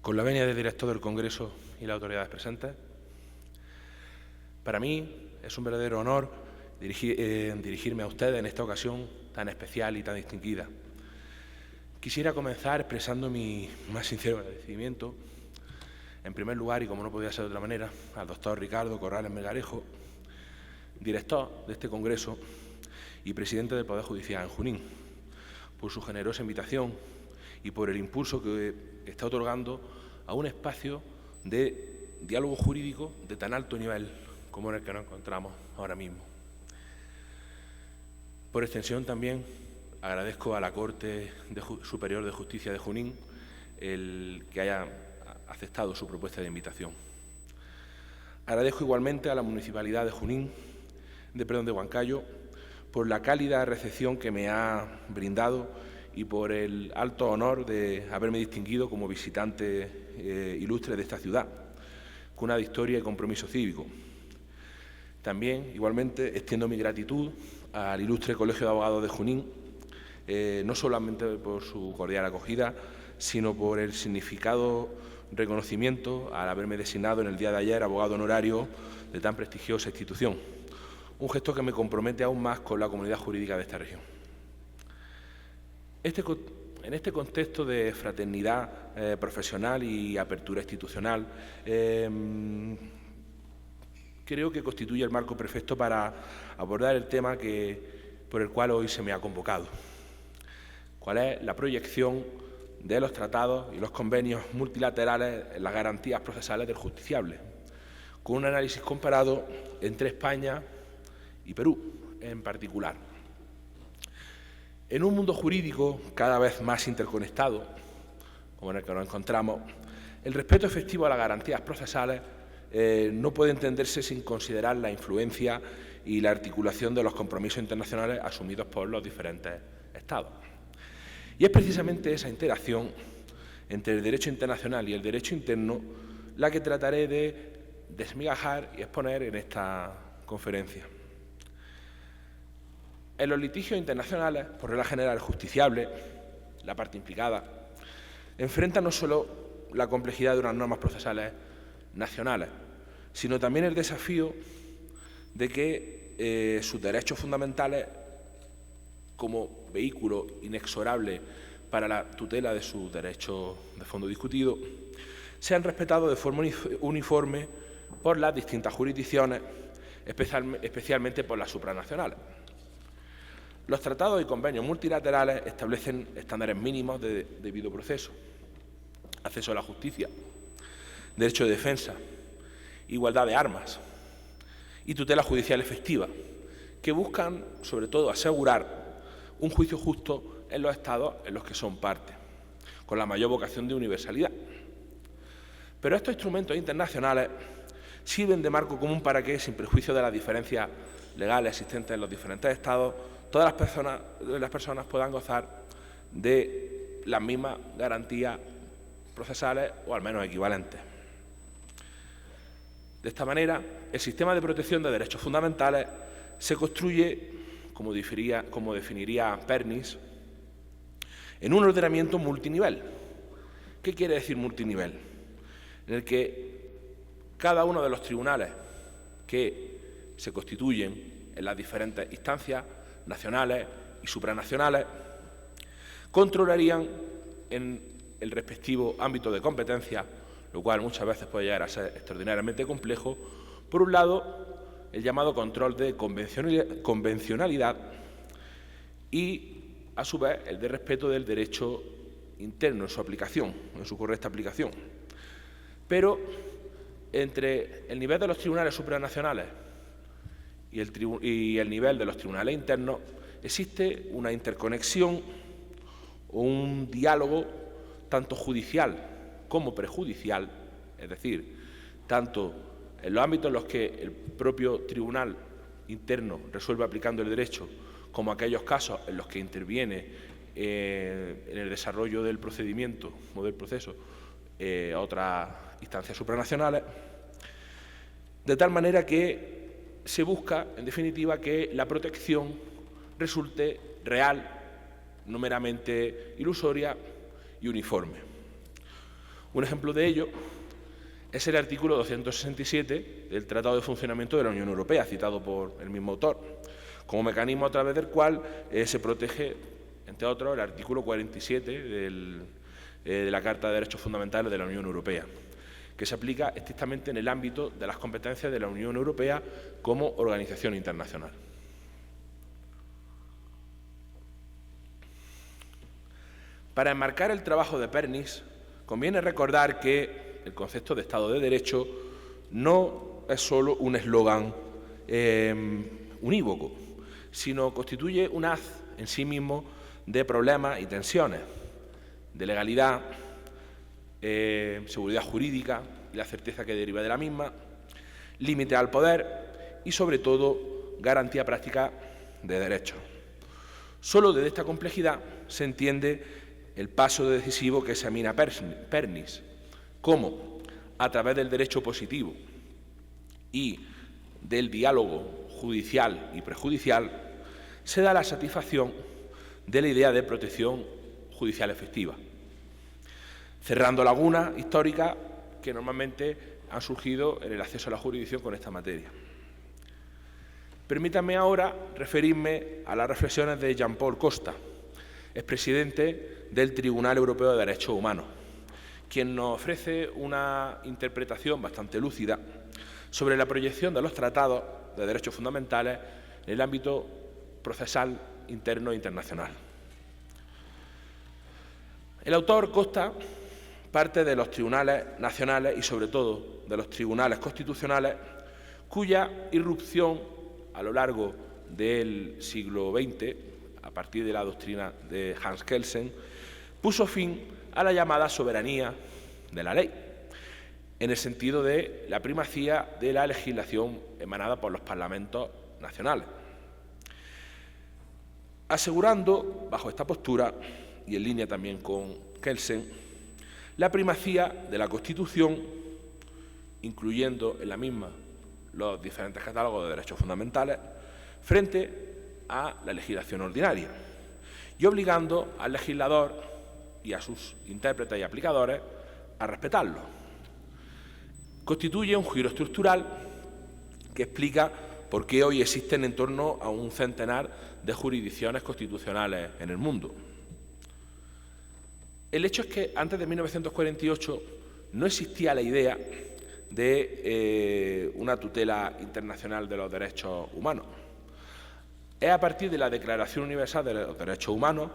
Con la venia del director del Congreso y las autoridades presentes, para mí es un verdadero honor dirigirme a ustedes en esta ocasión tan especial y tan distinguida. Quisiera comenzar expresando mi más sincero agradecimiento, en primer lugar, y como no podía ser de otra manera, al doctor Ricardo Corrales Melgarejo, director de este Congreso y presidente del Poder Judicial en Junín, por su generosa invitación y por el impulso que está otorgando a un espacio de diálogo jurídico de tan alto nivel como en el que nos encontramos ahora mismo. Por extensión también agradezco a la Corte Superior de Justicia de Junín el que haya aceptado su propuesta de invitación. Agradezco igualmente a la Municipalidad de Junín, de Huancayo, por la cálida recepción que me ha brindado y por el alto honor de haberme distinguido como visitante ilustre de esta ciudad, con una historia y compromiso cívico. También, igualmente, extiendo mi gratitud al ilustre Colegio de Abogados de Junín, no solamente por su cordial acogida, sino por el significado reconocimiento al haberme designado en el día de ayer abogado honorario de tan prestigiosa institución. Un gesto que me compromete aún más con la comunidad jurídica de esta región. En este contexto de fraternidad profesional y apertura institucional, creo que constituye el marco perfecto para abordar el tema por el cual hoy se me ha convocado. ¿Cuál es la proyección de los tratados y los convenios multilaterales en las garantías procesales del justiciable? Con un análisis comparado entre España y Perú en particular. En un mundo jurídico cada vez más interconectado, como en el que nos encontramos, el respeto efectivo a las garantías procesales no puede entenderse sin considerar la influencia y la articulación de los compromisos internacionales asumidos por los diferentes Estados. Y es precisamente esa interacción entre el derecho internacional y el derecho interno la que trataré de desmigajar y exponer en esta conferencia. En los litigios internacionales, por regla general, el justiciable, la parte implicada, enfrenta no solo la complejidad de unas normas procesales nacionales, sino también el desafío de que sus derechos fundamentales, como vehículo inexorable para la tutela de sus derechos de fondo discutidos, sean respetados de forma uniforme por las distintas jurisdicciones, especialmente por las supranacionales. Los tratados y convenios multilaterales establecen estándares mínimos de debido proceso, acceso a la justicia, derecho de defensa, igualdad de armas y tutela judicial efectiva, que buscan, sobre todo, asegurar un juicio justo en los estados en los que son parte, con la mayor vocación de universalidad. Pero estos instrumentos internacionales sirven de marco común para que, sin perjuicio de las diferencias legales existentes en los diferentes estados, todas las personas puedan gozar de las mismas garantías procesales o al menos equivalentes. De esta manera, el sistema de protección de derechos fundamentales se construye, como definiría Pernis, en un ordenamiento multinivel. ¿Qué quiere decir multinivel? En el que cada uno de los tribunales que se constituyen en las diferentes instancias nacionales y supranacionales controlarían en el respectivo ámbito de competencia, lo cual muchas veces puede llegar a ser extraordinariamente complejo. Por un lado, el llamado control de convencionalidad y, a su vez, el de respeto del derecho interno en su aplicación, en su correcta aplicación. Pero entre el nivel de los tribunales supranacionales y el nivel de los tribunales internos existe una interconexión o un diálogo tanto judicial como prejudicial, es decir, tanto en los ámbitos en los que el propio tribunal interno resuelve aplicando el derecho, como aquellos casos en los que interviene en el desarrollo del procedimiento o del proceso otras instancias supranacionales, de tal manera que se busca, en definitiva, que la protección resulte real, no meramente ilusoria y uniforme. Un ejemplo de ello es el artículo 267 del Tratado de Funcionamiento de la Unión Europea, citado por el mismo autor, como mecanismo a través del cual se protege, entre otros, el artículo 47 de la Carta de Derechos Fundamentales de la Unión Europea, que se aplica estrictamente en el ámbito de las competencias de la Unión Europea como organización internacional. Para enmarcar el trabajo de Pernis, conviene recordar que el concepto de Estado de Derecho no es solo un eslogan unívoco, sino constituye un haz en sí mismo de problemas y tensiones, de legalidad, seguridad jurídica y la certeza que deriva de la misma, límite al poder y, sobre todo, garantía práctica de derechos. Solo desde esta complejidad se entiende el paso decisivo que examina Pernis, cómo, a través del derecho positivo y del diálogo judicial y prejudicial, se da la satisfacción de la idea de protección judicial efectiva, cerrando lagunas históricas que normalmente han surgido en el acceso a la jurisdicción con esta materia. Permítanme ahora referirme a las reflexiones de Jean-Paul Costa, expresidente del Tribunal Europeo de Derechos Humanos, quien nos ofrece una interpretación bastante lúcida sobre la proyección de los tratados de derechos fundamentales en el ámbito procesal interno e internacional. El autor Costa parte de los tribunales nacionales y, sobre todo, de los tribunales constitucionales, cuya irrupción a lo largo del siglo XX, a partir de la doctrina de Hans Kelsen, puso fin a la llamada soberanía de la ley, en el sentido de la primacía de la legislación emanada por los parlamentos nacionales, asegurando, bajo esta postura, y en línea también con Kelsen, la primacía de la Constitución, incluyendo en la misma los diferentes catálogos de derechos fundamentales, frente a la legislación ordinaria, y obligando al legislador y a sus intérpretes y aplicadores a respetarlo. Constituye un giro estructural que explica por qué hoy existen en torno a un centenar de jurisdicciones constitucionales en el mundo. El hecho es que antes de 1948 no existía la idea de una tutela internacional de los derechos humanos. Es a partir de la Declaración Universal de los Derechos Humanos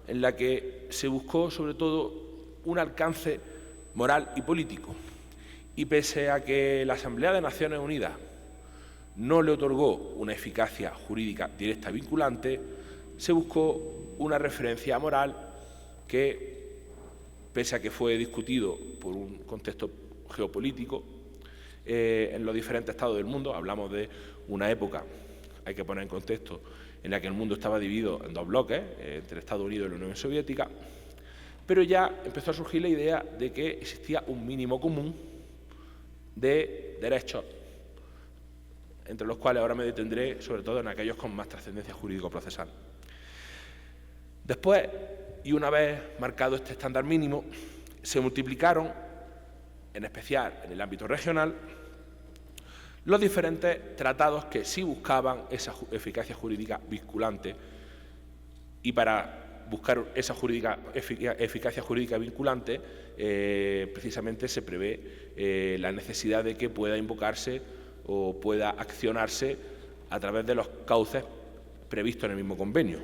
en la que se buscó, sobre todo, un alcance moral y político. Y pese a que la Asamblea de Naciones Unidas no le otorgó una eficacia jurídica directa vinculante, se buscó una referencia moral que, pese a que fue discutido por un contexto geopolítico en los diferentes estados del mundo, hablamos de una época, hay que poner en contexto, en la que el mundo estaba dividido en dos bloques, entre Estados Unidos y la Unión Soviética, pero ya empezó a surgir la idea de que existía un mínimo común de derechos, entre los cuales ahora me detendré sobre todo en aquellos con más trascendencia jurídico-procesal. Después, y una vez marcado este estándar mínimo, se multiplicaron, en especial en el ámbito regional, los diferentes tratados que sí buscaban esa eficacia jurídica vinculante, y para buscar esa eficacia jurídica vinculante precisamente se prevé la necesidad de que pueda invocarse o pueda accionarse a través de los cauces previstos en el mismo convenio,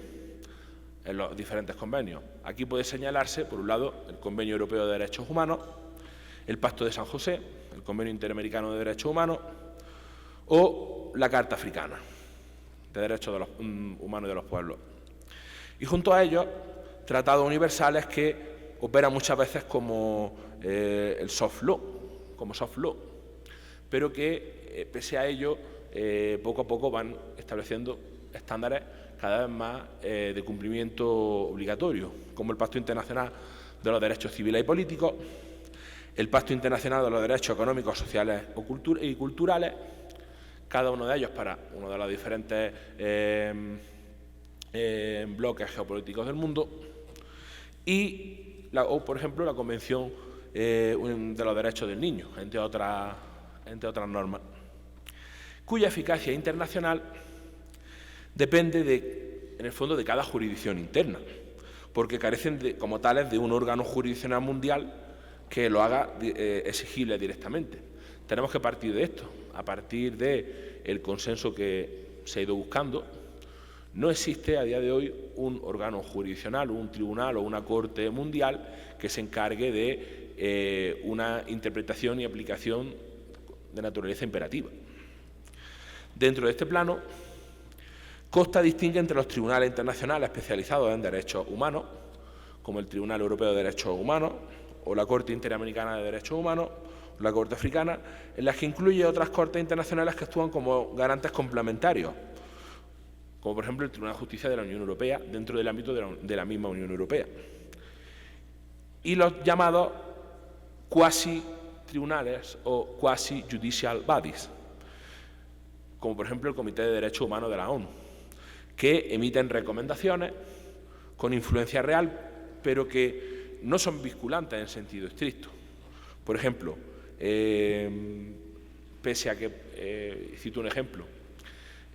en los diferentes convenios. Aquí puede señalarse, por un lado, el Convenio Europeo de Derechos Humanos, el Pacto de San José, el Convenio Interamericano de Derechos Humanos, o la Carta Africana de Derechos de los Humanos y de los Pueblos. Y junto a ellos, tratados universales que operan muchas veces como el soft law, pero que, pese a ello, poco a poco van estableciendo estándares cada vez más de cumplimiento obligatorio, como el Pacto Internacional de los Derechos Civiles y Políticos, el Pacto Internacional de los Derechos Económicos, Sociales y Culturales, cada uno de ellos para uno de los diferentes bloques geopolíticos del mundo, y, por ejemplo, la Convención de los derechos del niño, entre otras normas, cuya eficacia internacional depende, en el fondo, de cada jurisdicción interna, porque carecen como tales de un órgano jurisdiccional mundial que lo haga exigible directamente. Tenemos que partir de esto, a partir del consenso que se ha ido buscando. No existe a día de hoy un órgano jurisdiccional, un tribunal o una corte mundial que se encargue de una interpretación y aplicación de naturaleza imperativa. Dentro de este plano, Costa distingue entre los tribunales internacionales especializados en derechos humanos, como el Tribunal Europeo de Derechos Humanos o la Corte Interamericana de Derechos Humanos, o la Corte Africana, en las que incluye otras cortes internacionales que actúan como garantes complementarios, como por ejemplo el Tribunal de Justicia de la Unión Europea, dentro del ámbito de la misma Unión Europea. Y los llamados cuasi-tribunales o quasi-judicial bodies, como por ejemplo el Comité de Derechos Humanos de la ONU, que emiten recomendaciones con influencia real, pero que no son vinculantes en sentido estricto. Por ejemplo, pese a que, cito un ejemplo,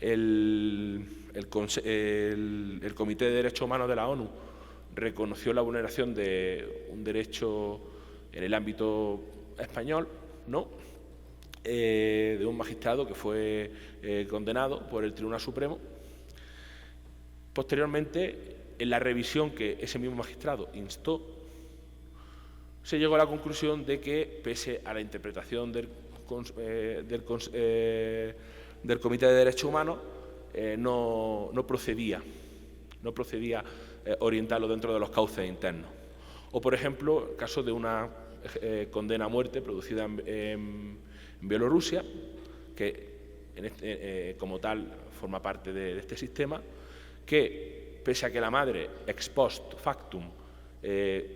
el Comité de Derechos Humanos de la ONU reconoció la vulneración de un derecho en el ámbito español, ¿no?, de un magistrado que fue condenado por el Tribunal Supremo. Posteriormente, en la revisión que ese mismo magistrado instó, se llegó a la conclusión de que, pese a la interpretación del Comité de Derechos Humanos, no procedía orientarlo dentro de los cauces internos. O, por ejemplo, el caso de una condena a muerte producida en Bielorrusia, que como tal forma parte de este sistema, que, pese a que la madre, ex post factum,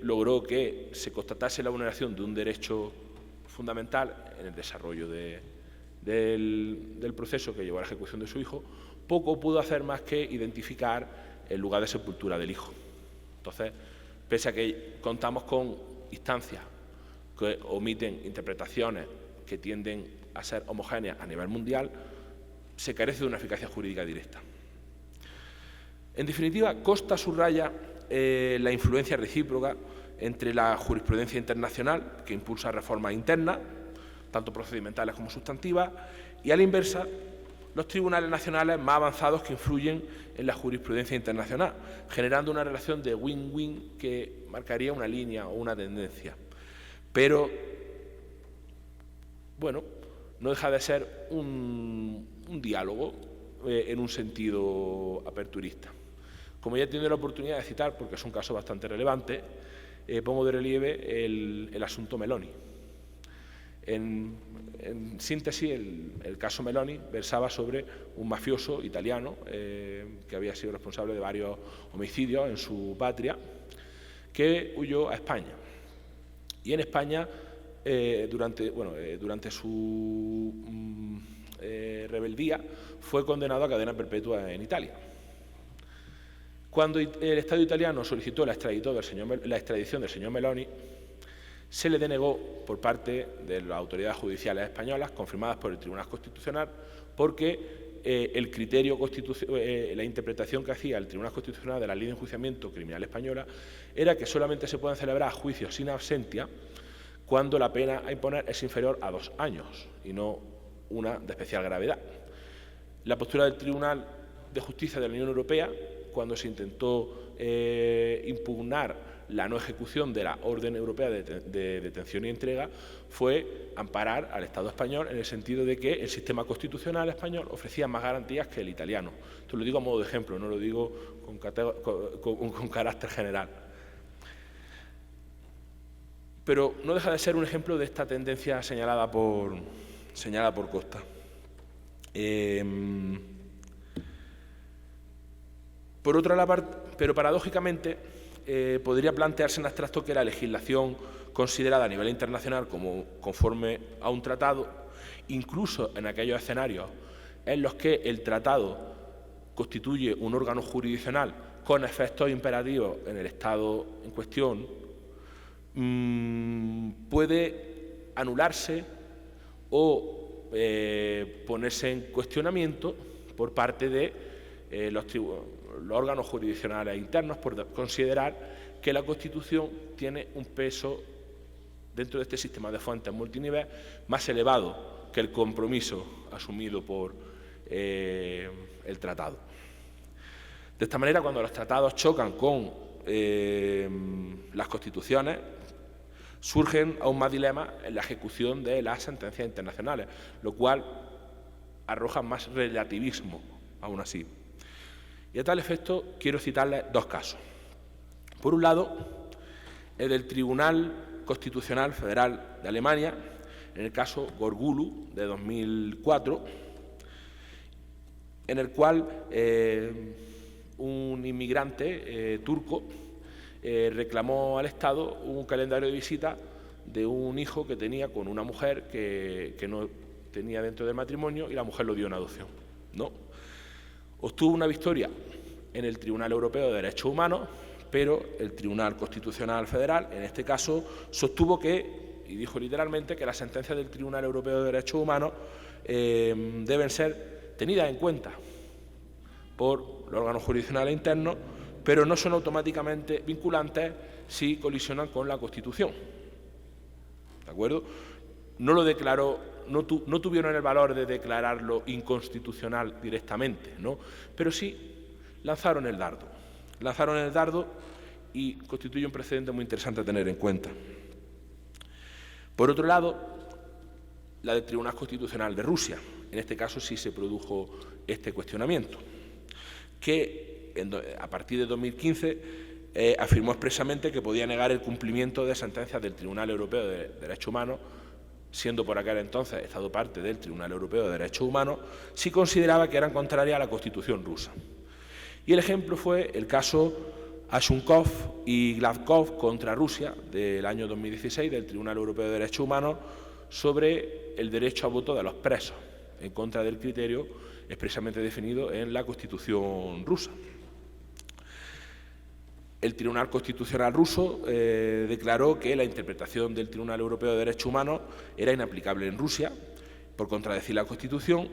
logró que se constatase la vulneración de un derecho fundamental en el desarrollo del proceso que llevó a la ejecución de su hijo, poco pudo hacer más que identificar el lugar de sepultura del hijo. Entonces, pese a que contamos con instancias que omiten interpretaciones que tienden a ser homogéneas a nivel mundial, se carece de una eficacia jurídica directa. En definitiva, Costa subraya la influencia recíproca entre la jurisprudencia internacional, que impulsa reformas internas, tanto procedimentales como sustantivas, y a la inversa, los tribunales nacionales más avanzados que influyen en la jurisprudencia internacional, generando una relación de win-win que marcaría una línea o una tendencia. Pero, bueno, no deja de ser un diálogo en un sentido aperturista. Como ya he tenido la oportunidad de citar, porque es un caso bastante relevante, pongo de relieve el asunto Meloni. En síntesis, el caso Meloni versaba sobre un mafioso italiano que había sido responsable de varios homicidios en su patria, que huyó a España. Y en España, durante su rebeldía, fue condenado a cadena perpetua en Italia. Cuando el Estado italiano solicitó la extradición del señor Meloni, se le denegó por parte de las autoridades judiciales españolas, confirmadas por el Tribunal Constitucional, porque el criterio la interpretación que hacía el Tribunal Constitucional de la Ley de Enjuiciamiento Criminal española era que solamente se pueden celebrar juicios sin absentia cuando la pena a imponer es inferior a 2 años y no una de especial gravedad. La postura del Tribunal de Justicia de la Unión Europea, cuando se intentó impugnar la no ejecución de la Orden Europea de Detención y Entrega, fue amparar al Estado español en el sentido de que el sistema constitucional español ofrecía más garantías que el italiano. Esto lo digo a modo de ejemplo, no lo digo con carácter general. Pero no deja de ser un ejemplo de esta tendencia señalada por Costa. Por otra parte, pero paradójicamente, podría plantearse en abstracto que la legislación considerada a nivel internacional como conforme a un tratado, incluso en aquellos escenarios en los que el tratado constituye un órgano jurisdiccional con efectos imperativos en el Estado en cuestión, puede anularse o ponerse en cuestionamiento por parte de los órganos jurisdiccionales internos por considerar que la Constitución tiene un peso dentro de este sistema de fuentes multinivel más elevado que el compromiso asumido por el tratado. De esta manera, cuando los tratados chocan con las constituciones, surgen aún más dilemas en la ejecución de las sentencias internacionales, lo cual arroja más relativismo, aún así. Y a tal efecto quiero citarles dos casos. Por un lado, el del Tribunal Constitucional Federal de Alemania, en el caso Gorgulu de 2004, en el cual un inmigrante turco reclamó al Estado un calendario de visita de un hijo que tenía con una mujer que no tenía dentro del matrimonio y la mujer lo dio en adopción, ¿no? Obtuvo una victoria en el Tribunal Europeo de Derechos Humanos, pero el Tribunal Constitucional Federal, en este caso, sostuvo que, y dijo literalmente, que las sentencias del Tribunal Europeo de Derechos Humanos deben ser tenidas en cuenta por los órganos jurisdiccionales internos, pero no son automáticamente vinculantes si colisionan con la Constitución. ¿De acuerdo? No lo declaró, no tuvieron el valor de declararlo inconstitucional directamente, ¿no? Pero sí lanzaron el dardo. Lanzaron el dardo y constituye un precedente muy interesante a tener en cuenta. Por otro lado, la del Tribunal Constitucional de Rusia. En este caso sí se produjo este cuestionamiento, que a partir de 2015 afirmó expresamente que podía negar el cumplimiento de sentencias del Tribunal Europeo de Derechos Humanos, siendo por aquel entonces Estado parte del Tribunal Europeo de Derechos Humanos, si consideraba que eran contrarias a la Constitución rusa. Y el ejemplo fue el caso Ashunkov y Gladkov contra Rusia del año 2016 del Tribunal Europeo de Derechos Humanos sobre el derecho a voto de los presos, en contra del criterio expresamente definido en la Constitución rusa. El Tribunal Constitucional ruso declaró que la interpretación del Tribunal Europeo de Derechos Humanos era inaplicable en Rusia por contradecir la Constitución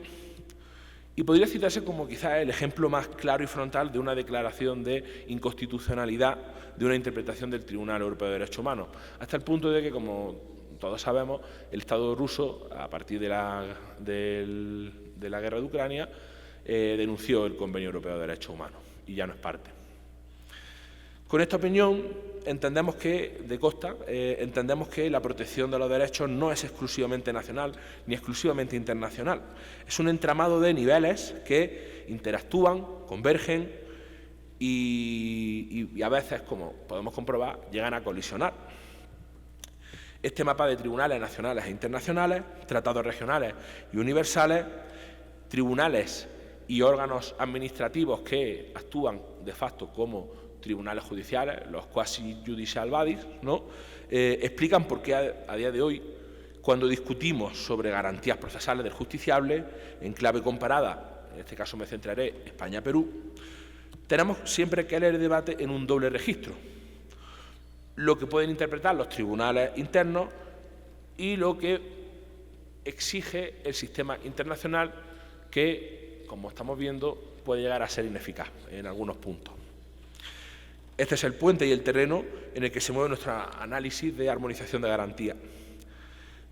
y podría citarse como quizás el ejemplo más claro y frontal de una declaración de inconstitucionalidad de una interpretación del Tribunal Europeo de Derechos Humanos, hasta el punto de que, como todos sabemos, el Estado ruso, a partir de la guerra de Ucrania, denunció el Convenio Europeo de Derechos Humanos y ya no es parte. Con esta opinión entendemos que, de Costa, entendemos que la protección de los derechos no es exclusivamente nacional ni exclusivamente internacional. Es un entramado de niveles que interactúan, convergen y a veces, como podemos comprobar, llegan a colisionar. Este mapa de tribunales nacionales e internacionales, tratados regionales y universales, tribunales y órganos administrativos que actúan de facto como tribunales judiciales, los quasi judicial bodies, ¿no? Explican por qué a día de hoy, cuando discutimos sobre garantías procesales del justiciable, en clave comparada, en este caso me centraré España-Perú, tenemos siempre que leer el debate en un doble registro. Lo que pueden interpretar los tribunales internos y lo que exige el sistema internacional que, como estamos viendo, puede llegar a ser ineficaz en algunos puntos. Este es el puente y el terreno en el que se mueve nuestro análisis de armonización de garantía.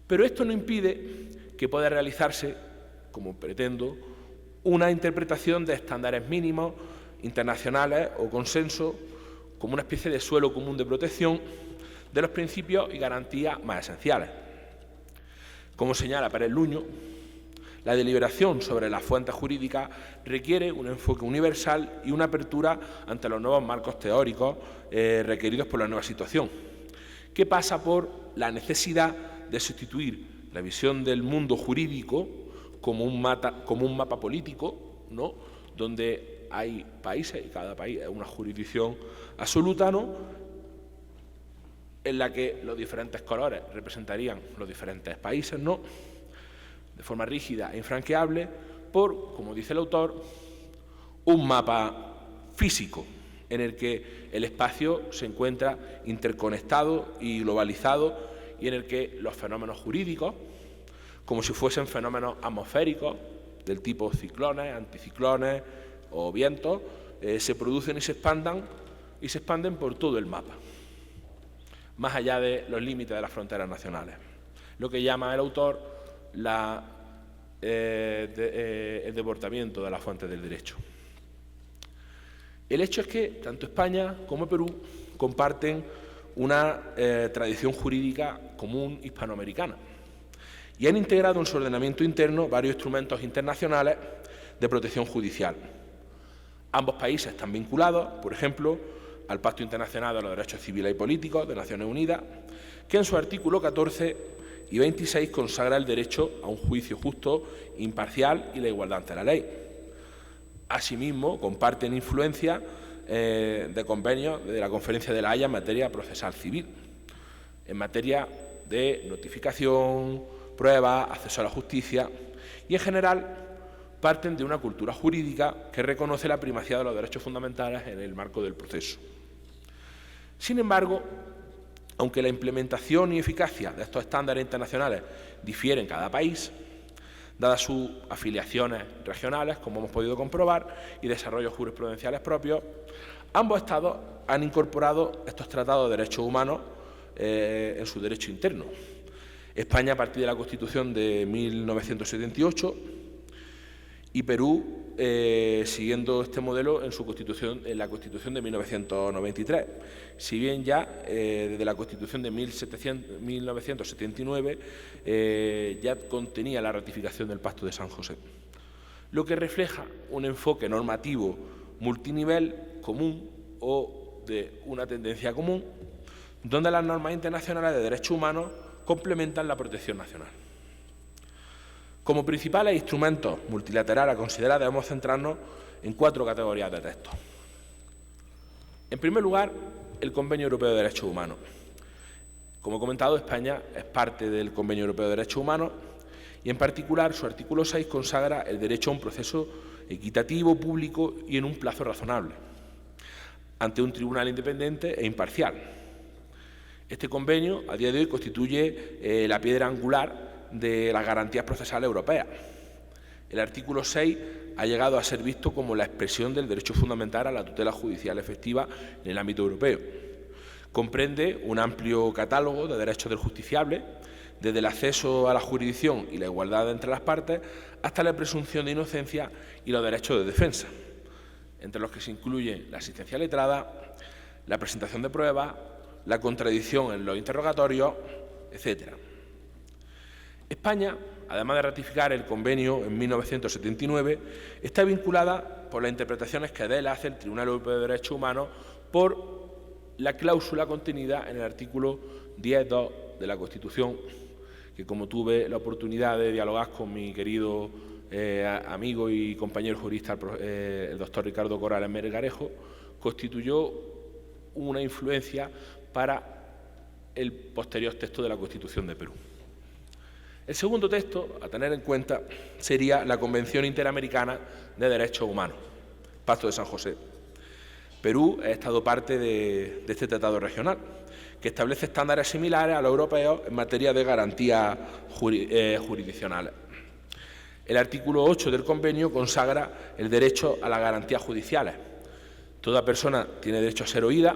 Pero esto no impide que pueda realizarse, como pretendo, una interpretación de estándares mínimos internacionales o consenso como una especie de suelo común de protección de los principios y garantías más esenciales. Como señala Pérez Luño, la deliberación sobre las fuentes jurídicas requiere un enfoque universal y una apertura ante los nuevos marcos teóricos requeridos por la nueva situación, que pasa por la necesidad de sustituir la visión del mundo jurídico como un mapa político, ¿no?, donde hay países y cada país es una jurisdicción absoluta, ¿no?, en la que los diferentes colores representarían los diferentes países, ¿no?, de forma rígida e infranqueable, por, como dice el autor, un mapa físico, en el que el espacio se encuentra interconectado y globalizado y en el que los fenómenos jurídicos, como si fuesen fenómenos atmosféricos del tipo ciclones, anticiclones o vientos, se producen y se expanden por todo el mapa, más allá de los límites de las fronteras nacionales. Lo que llama el autor el desbordamiento de las fuentes del derecho. El hecho es que tanto España como Perú comparten una tradición jurídica común hispanoamericana y han integrado en su ordenamiento interno varios instrumentos internacionales de protección judicial. Ambos países están vinculados, por ejemplo, al Pacto Internacional de los Derechos Civiles y Políticos de Naciones Unidas, que en su artículo 14 y 26 consagra el derecho a un juicio justo, imparcial y la igualdad ante la ley. Asimismo, comparten influencia de convenios de la Conferencia de La Haya en materia procesal civil, en materia de notificación, pruebas, acceso a la justicia y, en general, parten de una cultura jurídica que reconoce la primacía de los derechos fundamentales en el marco del proceso. Sin embargo, aunque la implementación y eficacia de estos estándares internacionales difieren en cada país, dadas sus afiliaciones regionales, como hemos podido comprobar, y desarrollos jurisprudenciales propios, ambos Estados han incorporado estos tratados de derechos humanos en su derecho interno. España a partir de la Constitución de 1978 y Perú siguiendo este modelo en la Constitución de 1993. Si bien ya desde la Constitución de 1979 ya contenía la ratificación del Pacto de San José, lo que refleja un enfoque normativo multinivel común o de una tendencia común, donde las normas internacionales de derechos humanos complementan la protección nacional. Como principales instrumentos multilaterales a considerar, debemos centrarnos en 4 categorías de textos. En primer lugar, el Convenio Europeo de Derechos Humanos. Como he comentado, España es parte del Convenio Europeo de Derechos Humanos y, en particular, su artículo 6 consagra el derecho a un proceso equitativo, público y en un plazo razonable, ante un tribunal independiente e imparcial. Este convenio, a día de hoy, constituye la piedra angular de las garantías procesales europeas. El artículo 6 ha llegado a ser visto como la expresión del derecho fundamental a la tutela judicial efectiva en el ámbito europeo. Comprende un amplio catálogo de derechos del justiciable, desde el acceso a la jurisdicción y la igualdad entre las partes, hasta la presunción de inocencia y los derechos de defensa, entre los que se incluyen la asistencia letrada, la presentación de pruebas, la contradicción en los interrogatorios, etc. España, además de ratificar el convenio en 1979, está vinculada por las interpretaciones que de él hace el Tribunal Europeo de Derechos Humanos por la cláusula contenida en el artículo 10.2 de la Constitución, que, como tuve la oportunidad de dialogar con mi querido amigo y compañero jurista, el doctor Ricardo Corrales Melgarejo, constituyó una influencia para el posterior texto de la Constitución de Perú. El segundo texto a tener en cuenta sería la Convención Interamericana de Derechos Humanos, Pacto de San José. Perú ha estado parte de este tratado regional, que establece estándares similares a los europeos en materia de garantías jurisdiccionales. El artículo 8 del convenio consagra el derecho a las garantías judiciales. Toda persona tiene derecho a ser oída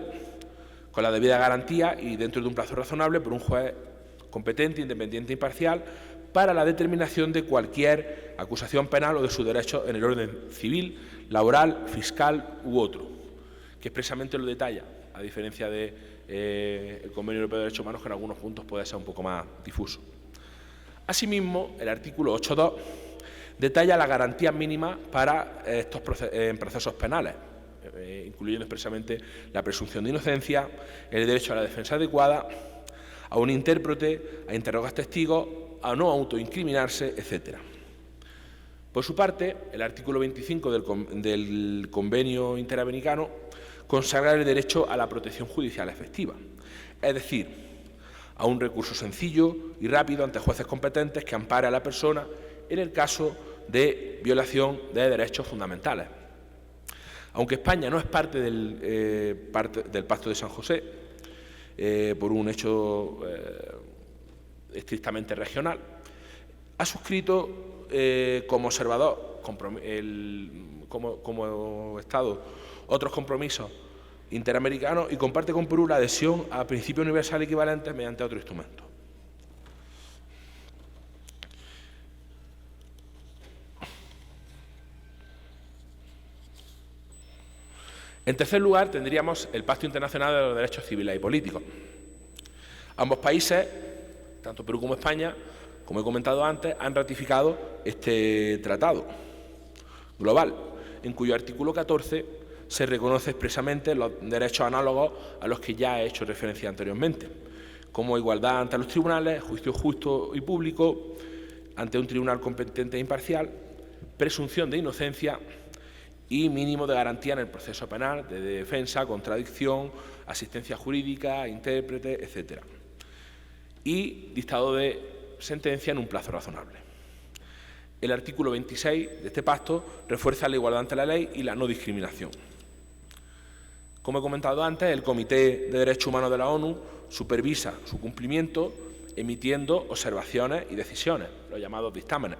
con la debida garantía y dentro de un plazo razonable por un juez competente, independiente e imparcial para la determinación de cualquier acusación penal o de sus derechos en el orden civil, laboral, fiscal u otro, que expresamente lo detalla, a diferencia del Convenio Europeo de Derechos Humanos, que en algunos puntos puede ser un poco más difuso. Asimismo, el artículo 8.2 detalla las garantías mínimas para estos procesos penales, incluyendo expresamente la presunción de inocencia, el derecho a la defensa adecuada, a un intérprete, a interrogar testigos, a no autoincriminarse, etc. Por su parte, el artículo 25 del Convenio Interamericano consagra el derecho a la protección judicial efectiva, es decir, a un recurso sencillo y rápido ante jueces competentes que ampare a la persona en el caso de violación de derechos fundamentales. Aunque España no es parte del Pacto de San José, por un hecho estrictamente regional, ha suscrito como observador, como Estado, otros compromisos interamericanos y comparte con Perú la adhesión a principios universales equivalentes mediante otro instrumento. En tercer lugar, tendríamos el Pacto Internacional de los Derechos Civiles y Políticos. Ambos países, tanto Perú como España, como he comentado antes, han ratificado este tratado global, en cuyo artículo 14 se reconoce expresamente los derechos análogos a los que ya he hecho referencia anteriormente, como igualdad ante los tribunales, juicio justo y público, ante un tribunal competente e imparcial, presunción de inocencia y mínimo de garantía en el proceso penal, de defensa, contradicción, asistencia jurídica, intérprete, etc. Y dictado de sentencia en un plazo razonable. El artículo 26 de este pacto refuerza la igualdad ante la ley y la no discriminación. Como he comentado antes, el Comité de Derechos Humanos de la ONU supervisa su cumplimiento emitiendo observaciones y decisiones, los llamados dictámenes,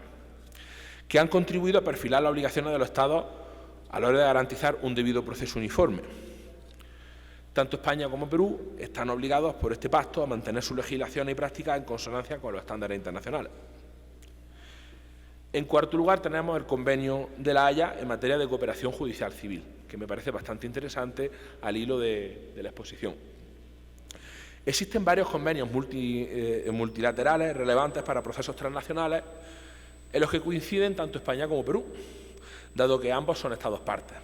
que han contribuido a perfilar las obligaciones de los Estados a la hora de garantizar un debido proceso uniforme. Tanto España como Perú están obligados por este pacto a mantener sus legislaciones y prácticas en consonancia con los estándares internacionales. En cuarto lugar, tenemos el Convenio de La Haya en materia de cooperación judicial civil, que me parece bastante interesante al hilo de la exposición. Existen varios convenios multilaterales relevantes para procesos transnacionales en los que coinciden tanto España como Perú, dado que ambos son Estados partes.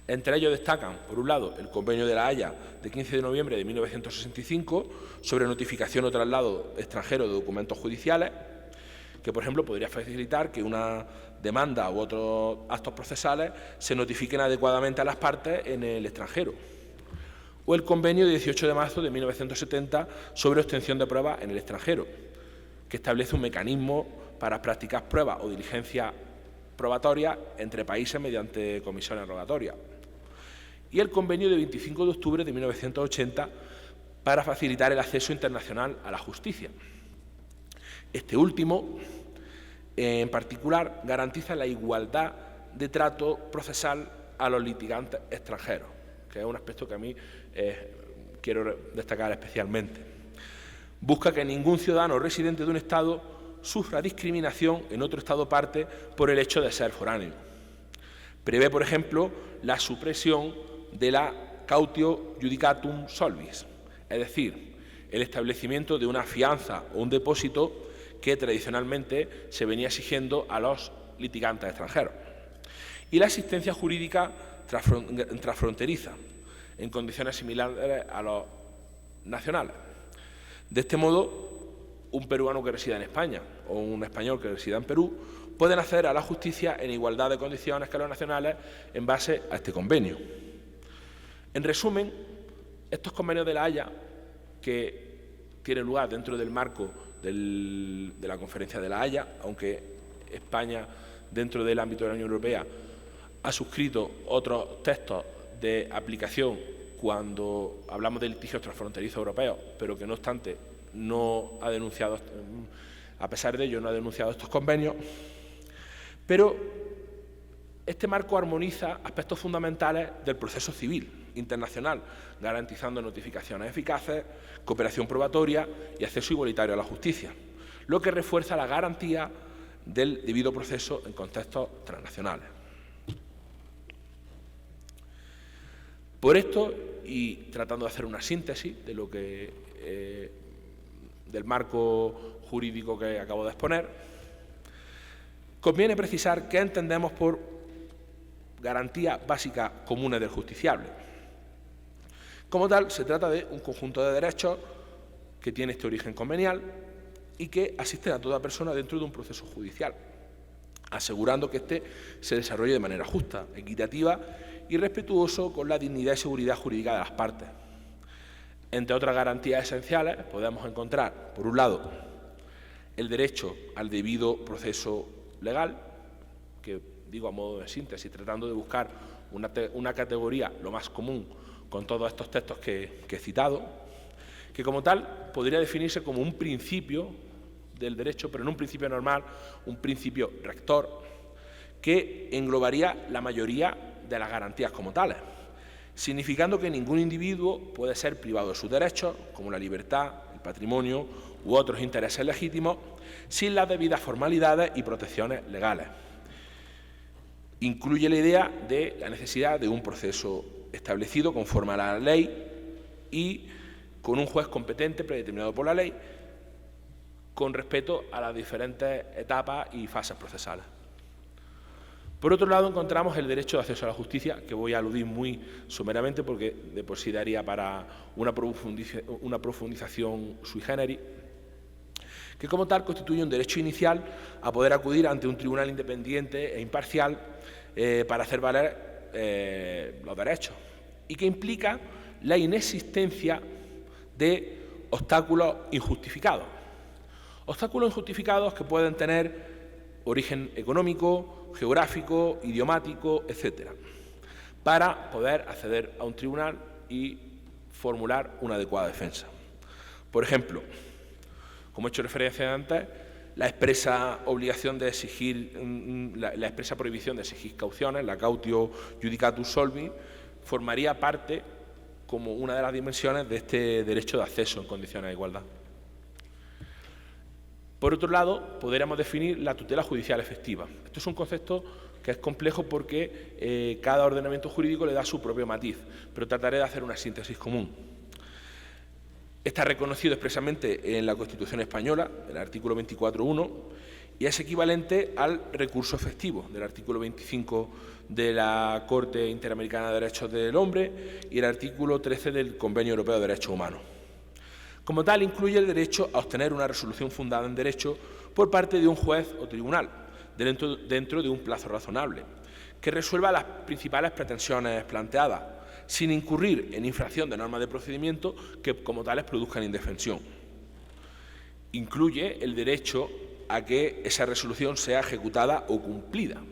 Entre ellos destacan, por un lado, el Convenio de La Haya de 15 de noviembre de 1965 sobre notificación o traslado extranjero de documentos judiciales, que, por ejemplo, podría facilitar que una demanda u otros actos procesales se notifiquen adecuadamente a las partes en el extranjero. O el Convenio de 18 de marzo de 1970 sobre obtención de pruebas en el extranjero, que establece un mecanismo para practicar pruebas o diligencias probatorias entre países mediante comisiones rogatorias. Y el Convenio de 25 de octubre de 1980 para facilitar el acceso internacional a la justicia. Este último, en particular, garantiza la igualdad de trato procesal a los litigantes extranjeros, que es un aspecto que a mí quiero destacar especialmente. Busca que ningún ciudadano residente de un Estado sufra discriminación en otro Estado parte por el hecho de ser foráneo. Prevé, por ejemplo, la supresión de la cautio judicatum solvis, es decir, el establecimiento de una fianza o un depósito que tradicionalmente se venía exigiendo a los litigantes extranjeros, y la asistencia jurídica transfronteriza, en condiciones similares a los nacionales. De este modo, un peruano que resida en España o un español que resida en Perú pueden acceder a la justicia en igualdad de condiciones que los nacionales en base a este convenio. En resumen, estos convenios de La Haya, que tienen lugar dentro del marco de la Conferencia de La Haya, aunque España, dentro del ámbito de la Unión Europea, ha suscrito otros textos de aplicación cuando hablamos de litigios transfronterizos europeos, pero que no obstante no ha denunciado, a pesar de ello, no ha denunciado estos convenios, pero este marco armoniza aspectos fundamentales del proceso civil internacional, garantizando notificaciones eficaces, cooperación probatoria y acceso igualitario a la justicia, lo que refuerza la garantía del debido proceso en contextos transnacionales. Por esto, y tratando de hacer una síntesis de lo que del marco jurídico que acabo de exponer, conviene precisar qué entendemos por garantías básicas comunes del justiciable. Como tal, se trata de un conjunto de derechos que tiene este origen convenial y que asisten a toda persona dentro de un proceso judicial, asegurando que éste se desarrolle de manera justa, equitativa y respetuoso con la dignidad y seguridad jurídica de las partes. Entre otras garantías esenciales podemos encontrar, por un lado, el derecho al debido proceso legal, que digo a modo de síntesis, tratando de buscar una categoría lo más común con todos estos textos que he citado, que como tal podría definirse como un principio del derecho, pero no un principio normal, un principio rector, que englobaría la mayoría de las garantías como tales, significando que ningún individuo puede ser privado de sus derechos, como la libertad, el patrimonio u otros intereses legítimos, sin las debidas formalidades y protecciones legales. Incluye la idea de la necesidad de un proceso establecido conforme a la ley y con un juez competente predeterminado por la ley, con respecto a las diferentes etapas y fases procesales. Por otro lado, encontramos el derecho de acceso a la justicia, que voy a aludir muy someramente porque de por sí daría para una profundización sui generis, que como tal constituye un derecho inicial a poder acudir ante un tribunal independiente e imparcial para hacer valer los derechos, y que implica la inexistencia de obstáculos injustificados. Obstáculos injustificados que pueden tener origen económico, geográfico, idiomático, etcétera, para poder acceder a un tribunal y formular una adecuada defensa. Por ejemplo, como he hecho referencia antes, la expresa obligación de exigir, la expresa prohibición de exigir cauciones, la cautio judicatus solvi, formaría parte como una de las dimensiones de este derecho de acceso en condiciones de igualdad. Por otro lado, podríamos definir la tutela judicial efectiva. Esto es un concepto que es complejo porque cada ordenamiento jurídico le da su propio matiz, pero trataré de hacer una síntesis común. Está reconocido expresamente en la Constitución española, el artículo 24.1, y es equivalente al recurso efectivo del artículo 25 de la Corte Interamericana de Derechos del Hombre y el artículo 13 del Convenio Europeo de Derechos Humanos. Como tal, incluye el derecho a obtener una resolución fundada en derecho por parte de un juez o tribunal, dentro de un plazo razonable, que resuelva las principales pretensiones planteadas, sin incurrir en infracción de normas de procedimiento que como tales produzcan indefensión. Incluye el derecho a que esa resolución sea ejecutada o cumplida,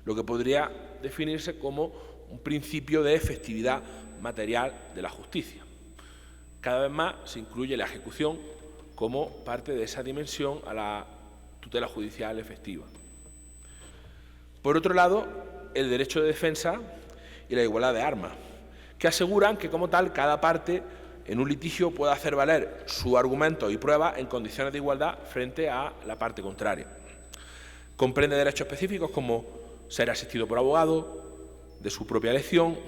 lo que podría definirse como un principio de efectividad material de la justicia. Cada vez más se incluye la ejecución como parte de esa dimensión a la tutela judicial efectiva. Por otro lado, el derecho de defensa y la igualdad de armas, que aseguran que como tal cada parte en un litigio puede hacer valer su argumento y pruebas en condiciones de igualdad frente a la parte contraria. Comprende derechos específicos como ser asistido por abogado, de su propia elección,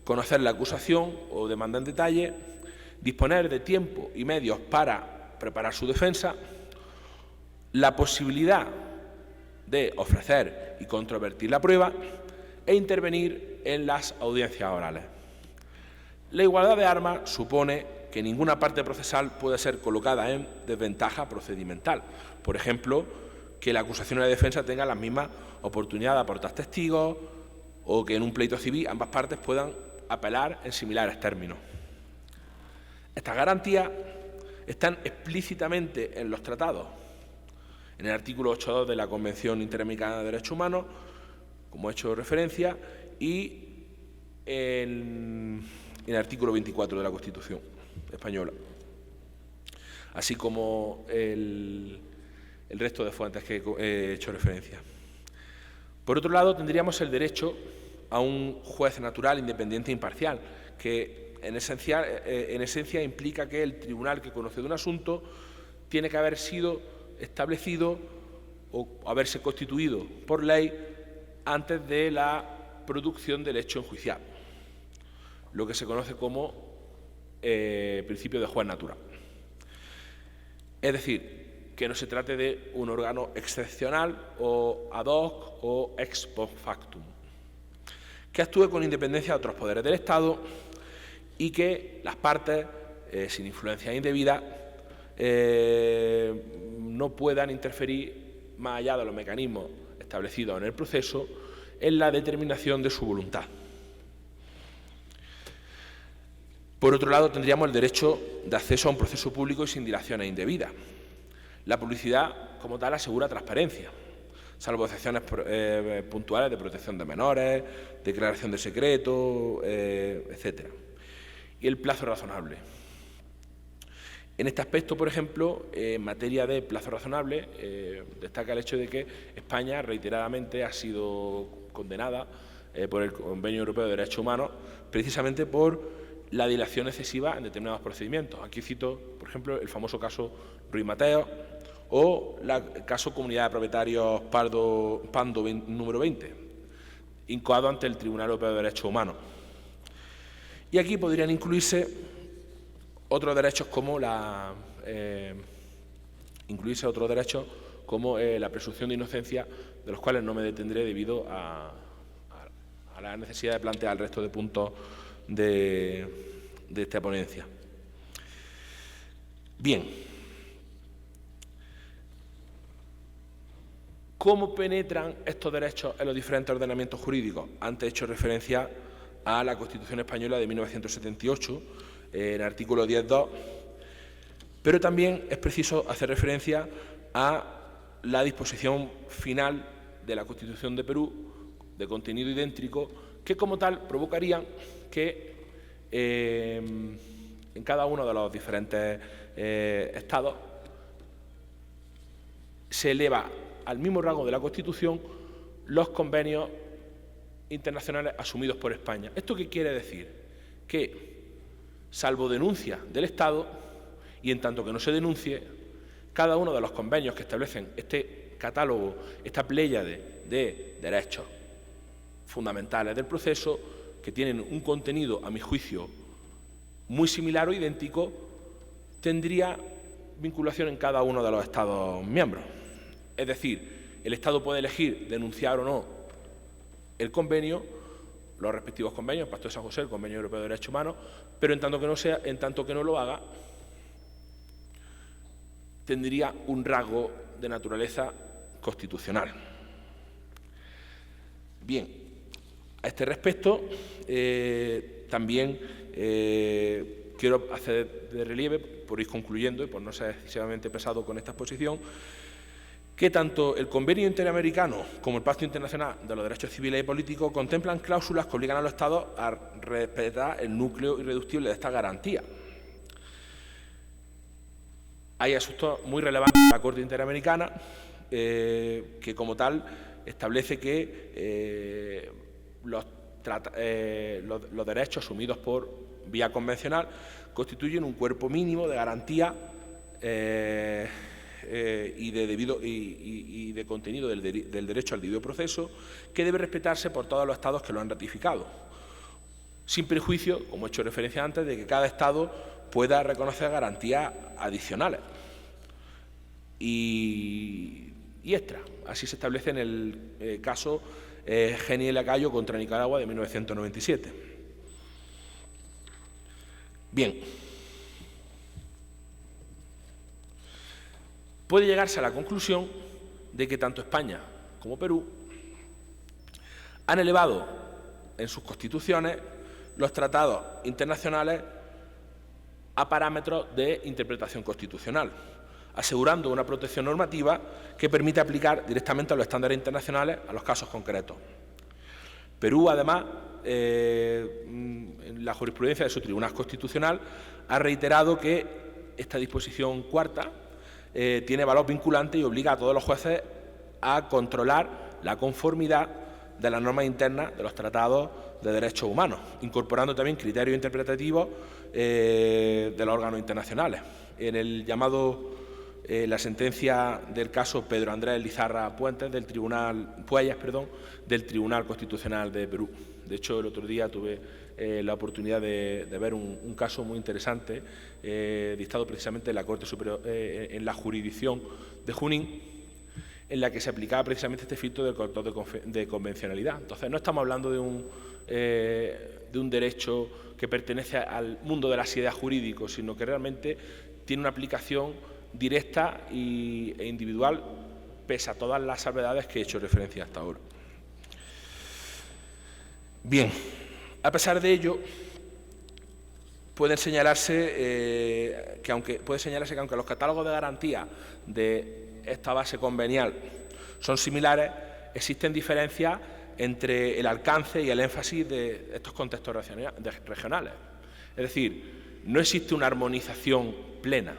conocer la acusación o demanda en detalle, disponer de tiempo y medios para preparar su defensa, la posibilidad de ofrecer y controvertir la prueba e intervenir en las audiencias orales. La igualdad de armas supone que ninguna parte procesal puede ser colocada en desventaja procedimental. Por ejemplo, que la acusación y la defensa tengan las mismas oportunidades de aportar testigos o que en un pleito civil ambas partes puedan apelar en similares términos. Estas garantías están explícitamente en los tratados, en el artículo 8.2 de la Convención Interamericana de Derechos Humanos, como he hecho referencia, y en el artículo 24 de la Constitución española, así como el resto de fuentes que he hecho referencia. Por otro lado, tendríamos el derecho a un juez natural, independiente e imparcial, que en esencia implica que el tribunal que conoce de un asunto tiene que haber sido establecido o haberse constituido por ley antes de la producción del hecho enjuiciado, lo que se conoce como principio de juez natural. Es decir, que no se trate de un órgano excepcional o ad hoc o ex post factum, que actúe con independencia de otros poderes del Estado y que las partes, sin influencia indebida, no puedan interferir más allá de los mecanismos establecidos en el proceso en la determinación de su voluntad. Por otro lado, tendríamos el derecho de acceso a un proceso público y sin dilaciones indebidas. La publicidad, como tal, asegura transparencia. salvo excepciones puntuales de protección de menores, declaración de secreto, etcétera. Y el plazo razonable. En este aspecto, por ejemplo, en materia de plazo razonable, destaca el hecho de que España reiteradamente ha sido condenada por el Convenio Europeo de Derechos Humanos precisamente por la dilación excesiva en determinados procedimientos. Aquí cito, por ejemplo, el famoso caso Ruiz Mateos o el caso Comunidad de Propietarios Pando número 20, incoado ante el Tribunal Europeo de Derechos Humanos. Y aquí podrían incluirse otros derechos como la presunción de inocencia, de los cuales no me detendré debido a la necesidad de plantear el resto de puntos de esta ponencia. Bien. ¿Cómo penetran estos derechos en los diferentes ordenamientos jurídicos? Antes he hecho referencia a la Constitución Española de 1978, en el artículo 10.2, pero también es preciso hacer referencia a la disposición final de la Constitución de Perú, de contenido idéntico, que como tal provocarían que en cada uno de los diferentes estados se eleva al mismo rango de la Constitución los convenios internacionales asumidos por España. ¿Esto qué quiere decir? Que, salvo denuncia del Estado, y en tanto que no se denuncie, cada uno de los convenios que establecen este catálogo, esta pléyade de derechos fundamentales del proceso, que tienen un contenido, a mi juicio, muy similar o idéntico, tendría vinculación en cada uno de los Estados miembros. Es decir, el Estado puede elegir denunciar o no el convenio, los respectivos convenios, el Pacto de San José, el Convenio Europeo de Derechos Humanos, pero en tanto que no lo haga, tendría un rasgo de naturaleza constitucional. Bien, a este respecto, también quiero hacer de relieve, por ir concluyendo y por no ser excesivamente pesado con esta exposición, que tanto el Convenio Interamericano como el Pacto Internacional de los Derechos Civiles y Políticos contemplan cláusulas que obligan a los Estados a respetar el núcleo irreductible de esta garantía. Hay asuntos muy relevantes de la Corte Interamericana que, como tal, establece que los derechos asumidos por vía convencional constituyen un cuerpo mínimo de garantía y de contenido del derecho al debido proceso, que debe respetarse por todos los Estados que lo han ratificado, sin prejuicio, como he hecho referencia antes, de que cada Estado pueda reconocer garantías adicionales y extra. Así se establece en el caso Geni y Lacayo contra Nicaragua de 1997. Bien. Puede llegarse a la conclusión de que tanto España como Perú han elevado en sus constituciones los tratados internacionales a parámetros de interpretación constitucional, asegurando una protección normativa que permite aplicar directamente a los estándares internacionales a los casos concretos. Perú, además, en la jurisprudencia de su Tribunal Constitucional, ha reiterado que esta disposición cuarta tiene valor vinculante y obliga a todos los jueces a controlar la conformidad de las normas internas de los tratados de derechos humanos, incorporando también criterios interpretativos de los órganos internacionales. En el llamado, la sentencia del caso Pedro Andrés Lizarra Puelles del Tribunal Constitucional de Perú. De hecho, el otro día tuve la oportunidad de ver un caso muy interesante dictado precisamente en la Corte Superior, en la jurisdicción de Junín, en la que se aplicaba precisamente este filtro del control de convencionalidad. Entonces, no estamos hablando de un derecho que pertenece al mundo de las ideas jurídicas, sino que realmente tiene una aplicación directa e individual, pese a todas las salvedades que he hecho referencia hasta ahora. Bien, a pesar de ello, puede señalarse que aunque los catálogos de garantía de esta base convenial son similares, existen diferencias entre el alcance y el énfasis de estos contextos regionales. Es decir, no existe una armonización plena,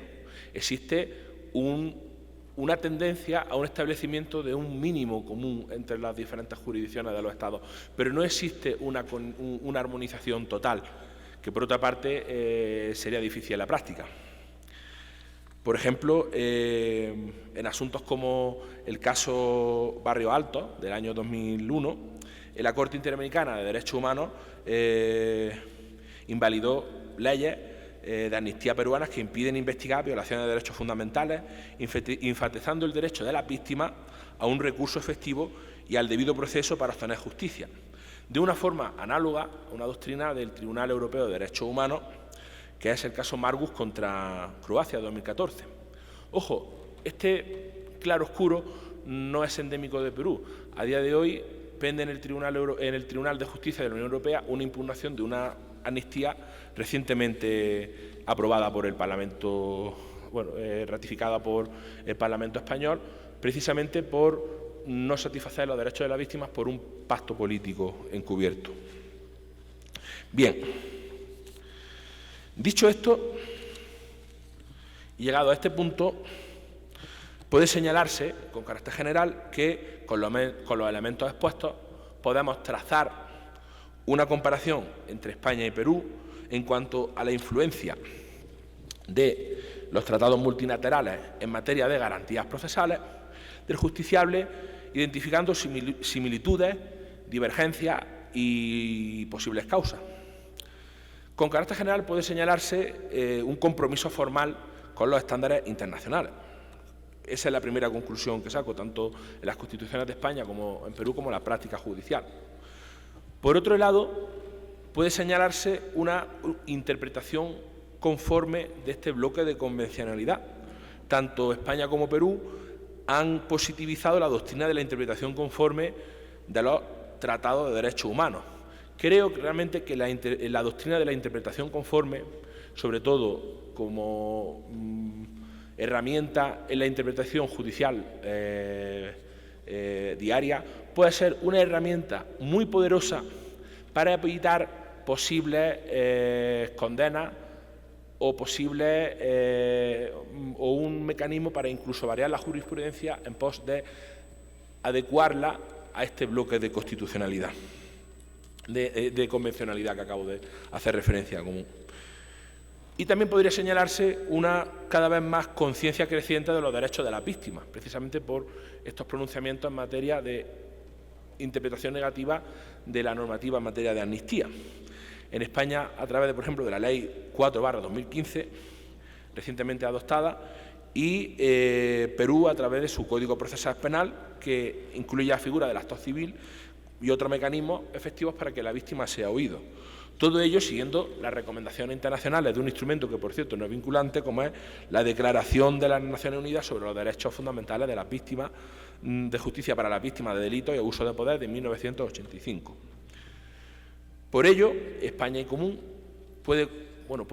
existe una tendencia a un establecimiento de un mínimo común entre las diferentes jurisdicciones de los Estados, pero no existe una armonización total, que por otra parte sería difícil en la práctica. Por ejemplo, en asuntos como el caso Barrio Alto, del año 2001, la Corte Interamericana de Derechos Humanos invalidó leyes de amnistía peruanas que impiden investigar violaciones de derechos fundamentales, enfatizando el derecho de las víctimas a un recurso efectivo y al debido proceso para obtener justicia, de una forma análoga a una doctrina del Tribunal Europeo de Derechos Humanos, que es el caso Margus contra Croacia de 2014. Ojo, este claroscuro no es endémico de Perú. A día de hoy pende en el Tribunal de Justicia de la Unión Europea una impugnación de una amnistía recientemente aprobada por el Parlamento, ratificada por el Parlamento español, precisamente por no satisfacer los derechos de las víctimas por un pacto político encubierto. Bien, dicho esto, y llegado a este punto, puede señalarse con carácter general que con los elementos expuestos podemos trazar una comparación entre España y Perú en cuanto a la influencia de los tratados multilaterales en materia de garantías procesales del justiciable, identificando similitudes, divergencias y posibles causas. Con carácter general puede señalarse un compromiso formal con los estándares internacionales. Esa es la primera conclusión que saco, tanto en las constituciones de España como en Perú, como en la práctica judicial. Por otro lado, puede señalarse una interpretación conforme de este bloque de convencionalidad. Tanto España como Perú han positivizado la doctrina de la interpretación conforme de los tratados de derechos humanos. Creo realmente que la doctrina de la interpretación conforme, sobre todo como herramienta en la interpretación judicial diaria, puede ser una herramienta muy poderosa para evitar posibles condenas o o un mecanismo para incluso variar la jurisprudencia en pos de adecuarla a este bloque de constitucionalidad, de convencionalidad que acabo de hacer referencia común. Y también podría señalarse una cada vez más conciencia creciente de los derechos de las víctimas, precisamente por estos pronunciamientos en materia de interpretación negativa de la normativa en materia de amnistía. En España, a través, por ejemplo, de la Ley 4/2015, recientemente adoptada, y Perú, a través de su Código Procesal Penal, que incluye la figura del acto civil y otros mecanismos efectivos para que la víctima sea oído. Todo ello siguiendo las recomendaciones internacionales de un instrumento que, por cierto, no es vinculante, como es la Declaración de las Naciones Unidas sobre los Derechos Fundamentales de las Víctimas, de Justicia para las Víctimas de Delitos y Abuso de Poder, de 1985. Por ello, España y Común puede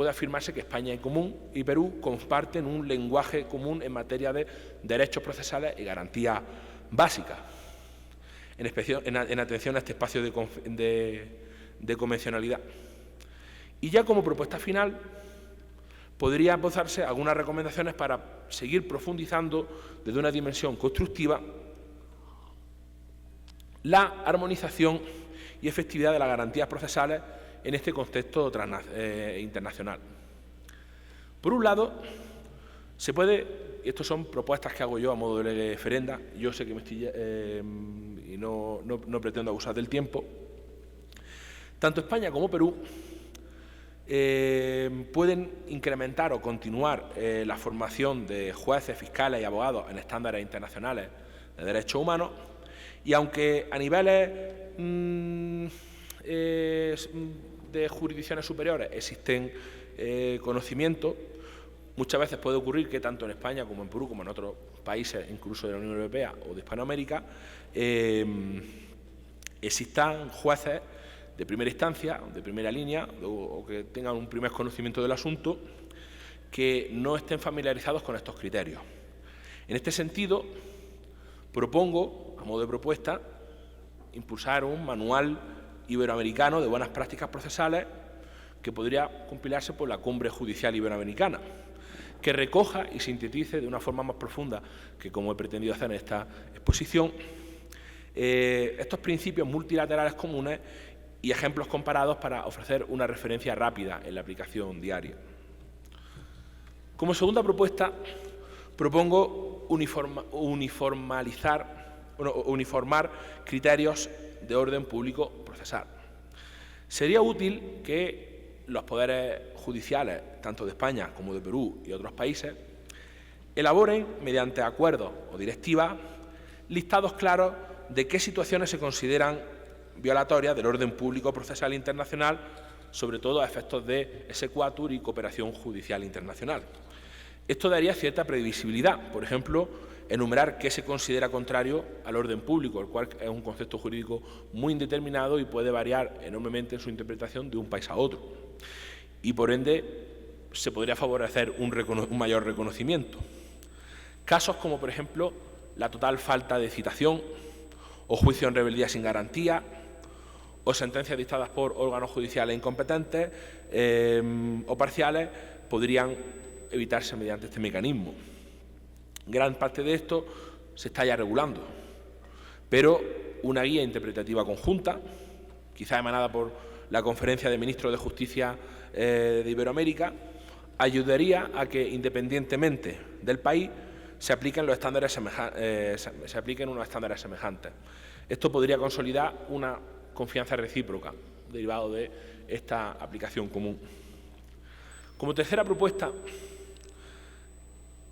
afirmarse que España y Común y Perú comparten un lenguaje común en materia de derechos procesales y garantías básicas, en atención a este espacio de convencionalidad. Y ya como propuesta final, podría esbozarse algunas recomendaciones para seguir profundizando desde una dimensión constructiva la armonización y efectividad de las garantías procesales en este contexto internacional. Por un lado, se puede, y estas son propuestas que hago yo a modo de referenda, yo sé que me estoy y no pretendo abusar del tiempo. Tanto España como Perú pueden incrementar o continuar la formación de jueces, fiscales y abogados en estándares internacionales de derechos humanos, y aunque a niveles de jurisdicciones superiores existen conocimientos, muchas veces puede ocurrir que tanto en España como en Perú, como en otros países, incluso de la Unión Europea o de Hispanoamérica, existan jueces de primera instancia, de primera línea, o que tengan un primer conocimiento del asunto, que no estén familiarizados con estos criterios. En este sentido, propongo, a modo de propuesta, impulsar un manual iberoamericano de buenas prácticas procesales que podría compilarse por la Cumbre Judicial Iberoamericana, que recoja y sintetice de una forma más profunda que como he pretendido hacer en esta exposición estos principios multilaterales comunes y ejemplos comparados para ofrecer una referencia rápida en la aplicación diaria. Como segunda propuesta, propongo uniformar criterios de orden público procesal. Sería útil que los poderes judiciales, tanto de España como de Perú y otros países, elaboren, mediante acuerdos o directivas, listados claros de qué situaciones se consideran violatorias del orden público procesal internacional, sobre todo a efectos de exequatur y cooperación judicial internacional. Esto daría cierta previsibilidad, por ejemplo, enumerar qué se considera contrario al orden público, el cual es un concepto jurídico muy indeterminado y puede variar enormemente en su interpretación de un país a otro. Y, por ende, se podría favorecer un mayor reconocimiento. Casos como, por ejemplo, la total falta de citación o juicio en rebeldía sin garantía o sentencias dictadas por órganos judiciales incompetentes o parciales podrían evitarse mediante este mecanismo. Gran parte de esto se está ya regulando, pero una guía interpretativa conjunta, quizá emanada por la Conferencia de Ministros de Justicia de Iberoamérica, ayudaría a que, independientemente del país, se apliquen unos estándares semejantes. Esto podría consolidar una confianza recíproca derivado de esta aplicación común. Como tercera propuesta,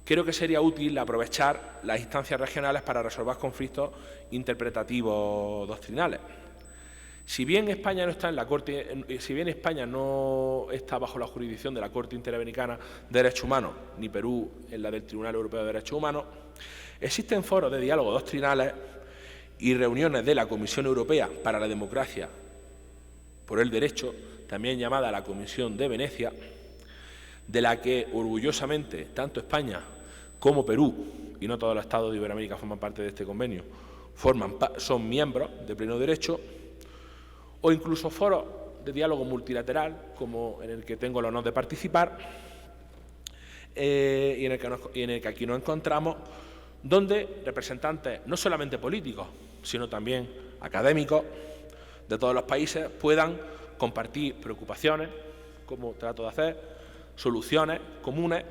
creo que sería útil aprovechar las instancias regionales para resolver conflictos interpretativos doctrinales. Si bien España no está bajo la jurisdicción de la Corte Interamericana de Derechos Humanos, ni Perú en la del Tribunal Europeo de Derechos Humanos, existen foros de diálogo doctrinales y reuniones de la Comisión Europea para la Democracia por el Derecho, también llamada la Comisión de Venecia, de la que orgullosamente tanto España como Perú, y no todos los estados de Iberoamérica forman parte de este convenio, son miembros de pleno derecho, o incluso foros de diálogo multilateral, como en el que tengo el honor de participar, y en el que aquí nos encontramos, donde representantes no solamente políticos, sino también académicos de todos los países puedan compartir preocupaciones, como trato de hacer, soluciones comunes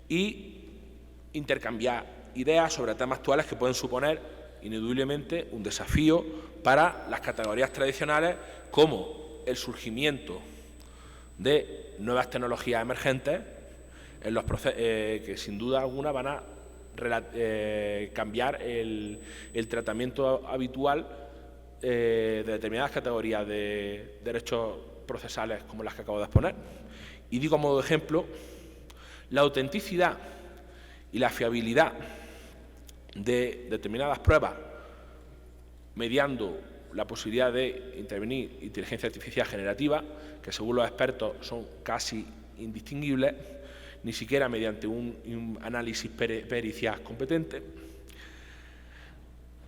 y intercambiar ideas sobre temas actuales que pueden suponer ineludiblemente un desafío para las categorías tradicionales, como el surgimiento de nuevas tecnologías emergentes que sin duda alguna van a cambiar el tratamiento habitual de determinadas categorías de derechos procesales como las que acabo de exponer. Y digo a modo de ejemplo, la autenticidad y la fiabilidad de determinadas pruebas mediando la posibilidad de intervenir inteligencia artificial generativa, que según los expertos son casi indistinguibles, ni siquiera mediante un análisis pericial competente,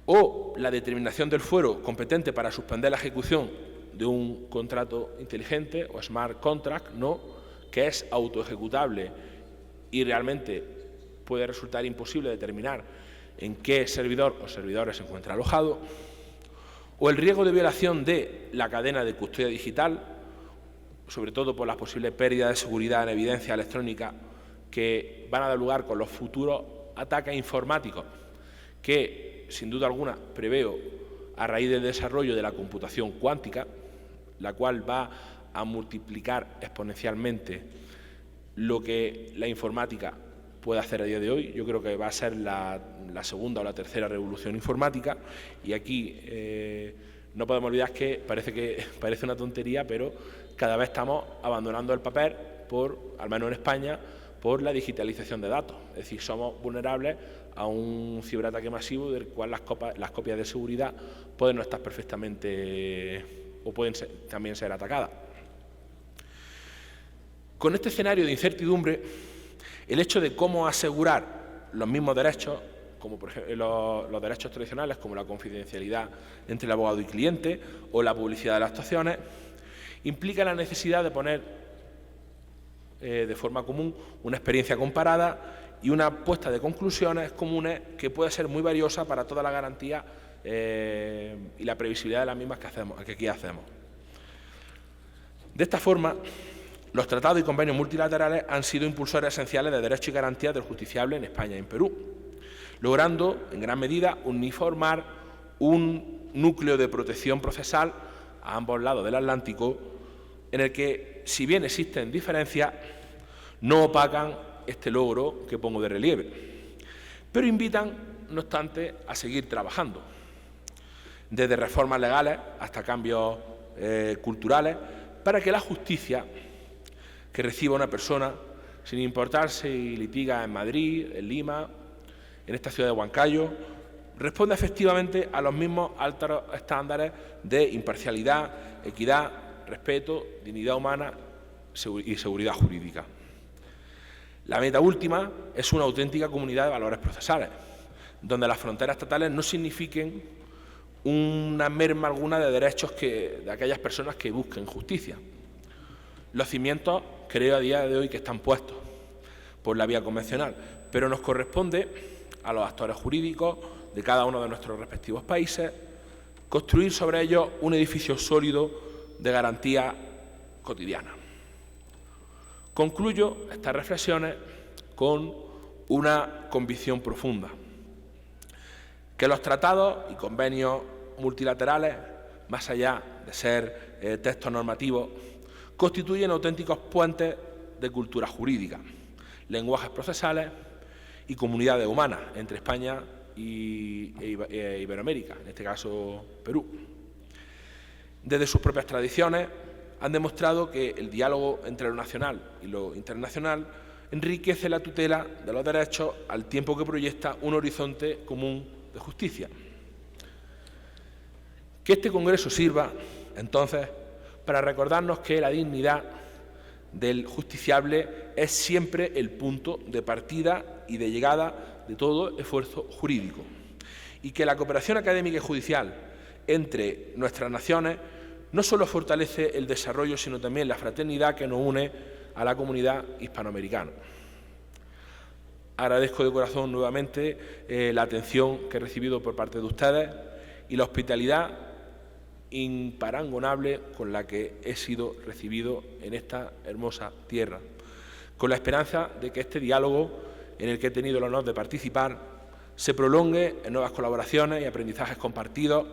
o la determinación del fuero competente para suspender la ejecución de un contrato inteligente o smart contract, que es autoejecutable y realmente puede resultar imposible determinar en qué servidor o servidores se encuentra alojado, o el riesgo de violación de la cadena de custodia digital, sobre todo por las posibles pérdidas de seguridad en evidencia electrónica que van a dar lugar con los futuros ataques informáticos que, sin duda alguna, preveo a raíz del desarrollo de la computación cuántica, la cual va a multiplicar exponencialmente lo que la informática puede hacer a día de hoy. Yo creo que va a ser la segunda o la tercera revolución informática, y aquí no podemos olvidar que parece una tontería, pero cada vez estamos abandonando el papel, al menos en España, por la digitalización de datos. Es decir, somos vulnerables a un ciberataque masivo del cual las copias de seguridad pueden no estar perfectamente o pueden también ser atacadas. Con este escenario de incertidumbre, el hecho de cómo asegurar los mismos derechos como por ejemplo los derechos tradicionales, como la confidencialidad entre el abogado y cliente o la publicidad de las actuaciones, implica la necesidad de poner de forma común una experiencia comparada y una puesta de conclusiones comunes que puede ser muy valiosa para toda la garantía y la previsibilidad de las mismas que aquí hacemos. De esta forma, los tratados y convenios multilaterales han sido impulsores esenciales de derechos y garantías del justiciable en España y en Perú, logrando en gran medida uniformar un núcleo de protección procesal a ambos lados del Atlántico, en el que, si bien existen diferencias, no opacan este logro que pongo de relieve, pero invitan, no obstante, a seguir trabajando, desde reformas legales hasta cambios culturales, para que la justicia que reciba una persona, sin importar si litiga en Madrid, en Lima, en esta ciudad de Huancayo, responda efectivamente a los mismos altos estándares de imparcialidad, equidad, respeto, dignidad humana y seguridad jurídica. La meta última es una auténtica comunidad de valores procesales, donde las fronteras estatales no signifiquen una merma alguna de derechos de aquellas personas que busquen justicia. Los cimientos, creo a día de hoy, que están puestos por la vía convencional, pero nos corresponde a los actores jurídicos de cada uno de nuestros respectivos países construir sobre ellos un edificio sólido de garantía cotidiana. Concluyo estas reflexiones con una convicción profunda: que los tratados y convenios multilaterales, más allá de ser textos normativos, constituyen auténticos puentes de cultura jurídica, lenguajes procesales y comunidades humanas entre España e Iberoamérica, en este caso Perú. Desde sus propias tradiciones han demostrado que el diálogo entre lo nacional y lo internacional enriquece la tutela de los derechos al tiempo que proyecta un horizonte común de justicia. Que este Congreso sirva, entonces, para recordarnos que la dignidad del justiciable es siempre el punto de partida y de llegada de todo esfuerzo jurídico, y que la cooperación académica y judicial entre nuestras naciones no solo fortalece el desarrollo, sino también la fraternidad que nos une a la comunidad hispanoamericana. Agradezco de corazón nuevamente la atención que he recibido por parte de ustedes y la hospitalidad imparangonable con la que he sido recibido en esta hermosa tierra, con la esperanza de que este diálogo en el que he tenido el honor de participar se prolongue en nuevas colaboraciones y aprendizajes compartidos,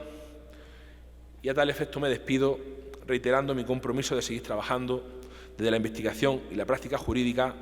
y a tal efecto me despido reiterando mi compromiso de seguir trabajando desde la investigación y la práctica jurídica